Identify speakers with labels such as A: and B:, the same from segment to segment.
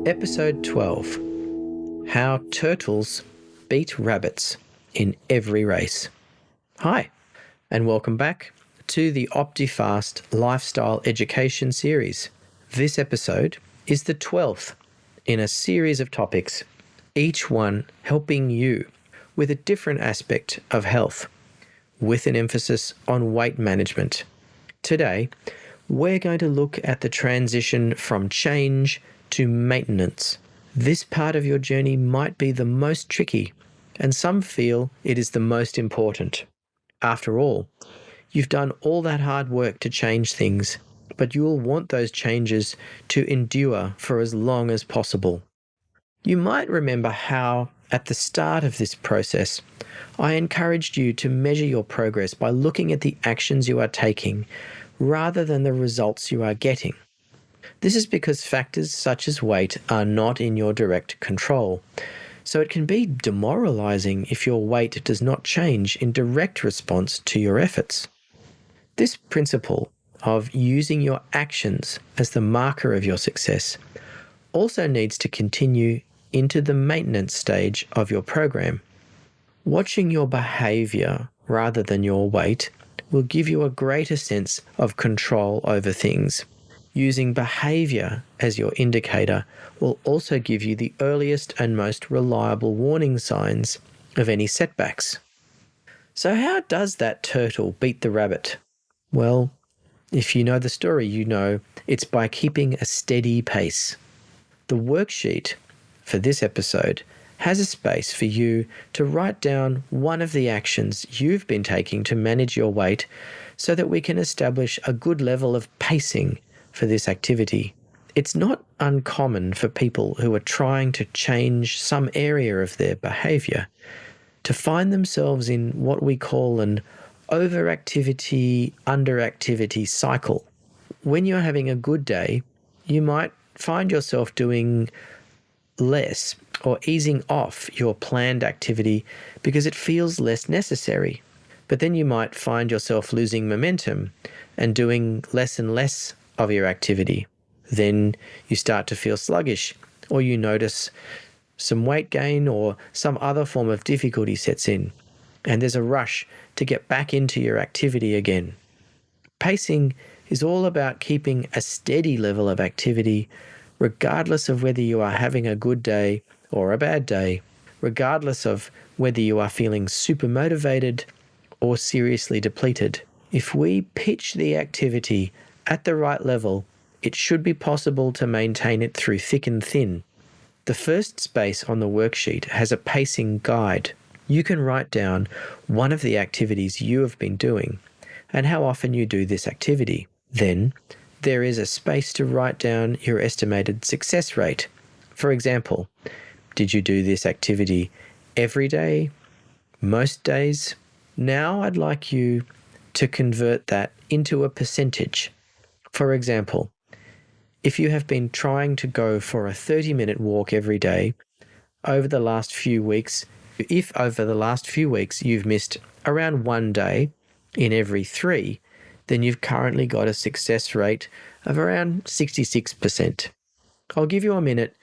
A: Episode 12, How Turtles Beat Rabbits in Every Race. Hi, and welcome back to the Optifast Lifestyle Education Series. This episode is the 12th in a series of topics, each one helping you with a different aspect of health, with an emphasis on weight management. Today, we're going to look at the transition from change to maintenance. This part of your journey might be the most tricky, and some feel it is the most important. After all, you've done all that hard work to change things, but you'll want those changes to endure for as long as possible. You might remember how, at the start of this process, I encouraged you to measure your progress by looking at the actions you are taking rather than the results you are getting. This is because factors such as weight are not in your direct control, so it can be demoralizing if your weight does not change in direct response to your efforts. This principle of using your actions as the marker of your success also needs to continue into the maintenance stage of your program. Watching your behavior rather than your weight will give you a greater sense of control over things. Using behavior as your indicator will also give you the earliest and most reliable warning signs of any setbacks. So how does that turtle beat the rabbit? Well, if you know the story, you know it's by keeping a steady pace. The worksheet for this episode has a space for you to write down one of the actions you've been taking to manage your weight so that we can establish a good level of pacing for this activity. It's not uncommon for people who are trying to change some area of their behavior to find themselves in what we call an overactivity, underactivity cycle. When you're having a good day, you might find yourself doing less or easing off your planned activity because it feels less necessary. But then you might find yourself losing momentum and doing less and less of your activity. Then you start to feel sluggish, or you notice some weight gain or some other form of difficulty sets in, and there's a rush to get back into your activity again. Pacing is all about keeping a steady level of activity regardless of whether you are having a good day or a bad day, regardless of whether you are feeling super motivated or seriously depleted. If we pitch the activity at the right level, it should be possible to maintain it through thick and thin. The first space on the worksheet has a pacing guide. You can write down one of the activities you have been doing and how often you do this activity. Then there is a space to write down your estimated success rate. For example, did you do this activity every day? Most days? Now I'd like you to convert that into a percentage. For example, if you have been trying to go for a 30-minute walk every day, if over the last few weeks you've missed around one day in every 3, then you've currently got a success rate of around 66%. I'll give you a minute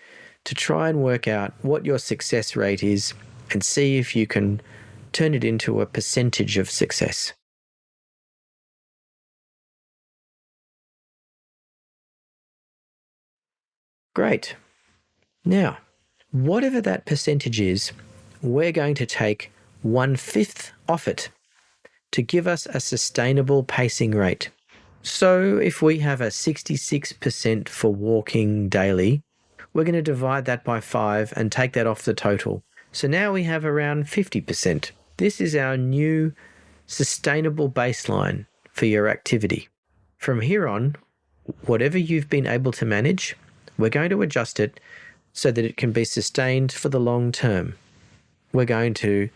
A: to try and work out what your success rate is and see if you can turn it into a percentage of success. Great. Now, whatever that percentage is, we're going to take 1/5 off it to give us a sustainable pacing rate. So if we have a 66% for walking daily, we're going to divide that by 5 and take that off the total. So now we have around 50%. This is our new sustainable baseline for your activity. From here on, whatever you've been able to manage, we're going to adjust it so that it can be sustained for the long term. We're going to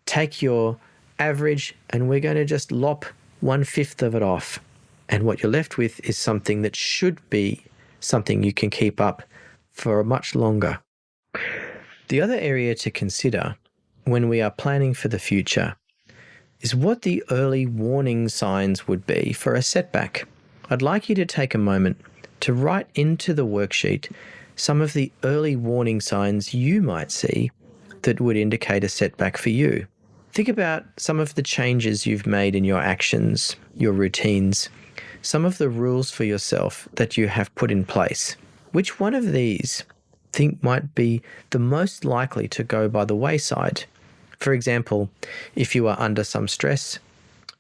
A: take your average and we're going to just lop 1/5 of it off. And what you're left with is something that should be something you can keep up for much longer. The other area to consider when we are planning for the future is what the early warning signs would be for a setback. I'd like you to take a moment to write into the worksheet some of the early warning signs you might see that would indicate a setback for you. Think about some of the changes you've made in your actions, your routines, some of the rules for yourself that you have put in place. Which one of these think might be the most likely to go by the wayside? For example, if you are under some stress,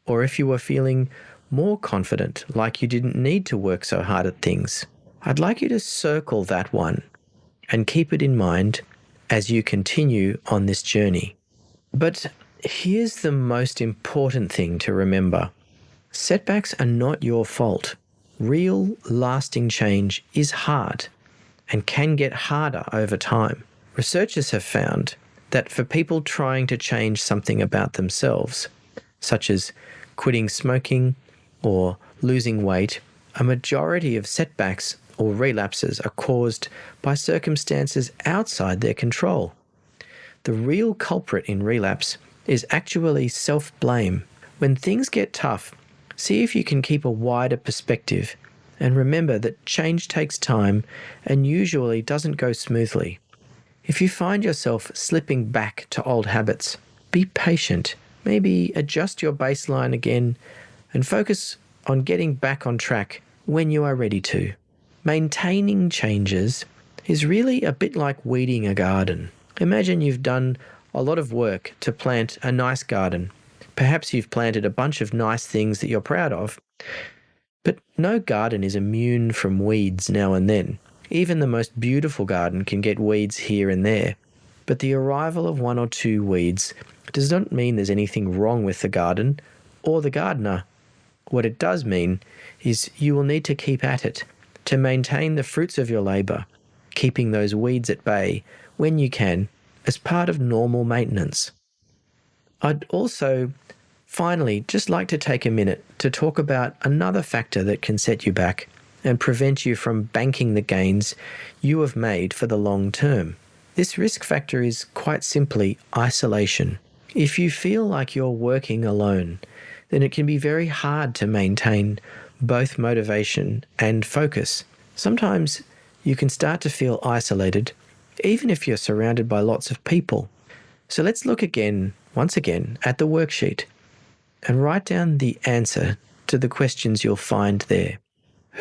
A: or if you are feeling more confident, like you didn't need to work so hard at things. I'd like you to circle that one and keep it in mind as you continue on this journey. But here's the most important thing to remember. Setbacks are not your fault. Real, lasting change is hard and can get harder over time. Researchers have found that for people trying to change something about themselves, such as quitting smoking or losing weight, a majority of setbacks or relapses are caused by circumstances outside their control. The real culprit in relapse is actually self-blame. When things get tough, see if you can keep a wider perspective and remember that change takes time and usually doesn't go smoothly. If you find yourself slipping back to old habits, be patient. Maybe adjust your baseline again and focus on getting back on track when you are ready to. Maintaining changes is really a bit like weeding a garden. Imagine you've done a lot of work to plant a nice garden. Perhaps you've planted a bunch of nice things that you're proud of, but no garden is immune from weeds now and then. Even the most beautiful garden can get weeds here and there. But the arrival of one or two weeds does not mean there's anything wrong with the garden or the gardener. What it does mean is you will need to keep at it to maintain the fruits of your labour, keeping those weeds at bay when you can as part of normal maintenance. I'd also finally just like to take a minute to talk about another factor that can set you back and prevent you from banking the gains you have made for the long term. This risk factor is quite simply isolation. If you feel like you're working alone, then it can be very hard to maintain both motivation and focus. Sometimes you can start to feel isolated, even if you're surrounded by lots of people. So let's look once again, at the worksheet and write down the answer to the questions you'll find there.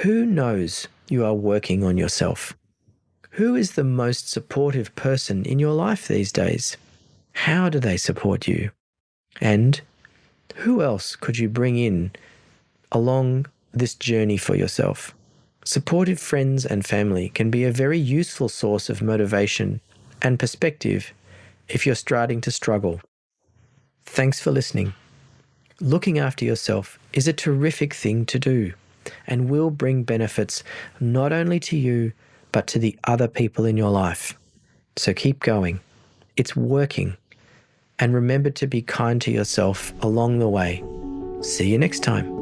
A: Who knows you are working on yourself? Who is the most supportive person in your life these days? How do they support you? And who else could you bring in along this journey for yourself? Supportive friends and family can be a very useful source of motivation and perspective if you're starting to struggle. Thanks for listening. Looking after yourself is a terrific thing to do and will bring benefits not only to you, but to the other people in your life. So keep going. It's working. And remember to be kind to yourself along the way. See you next time.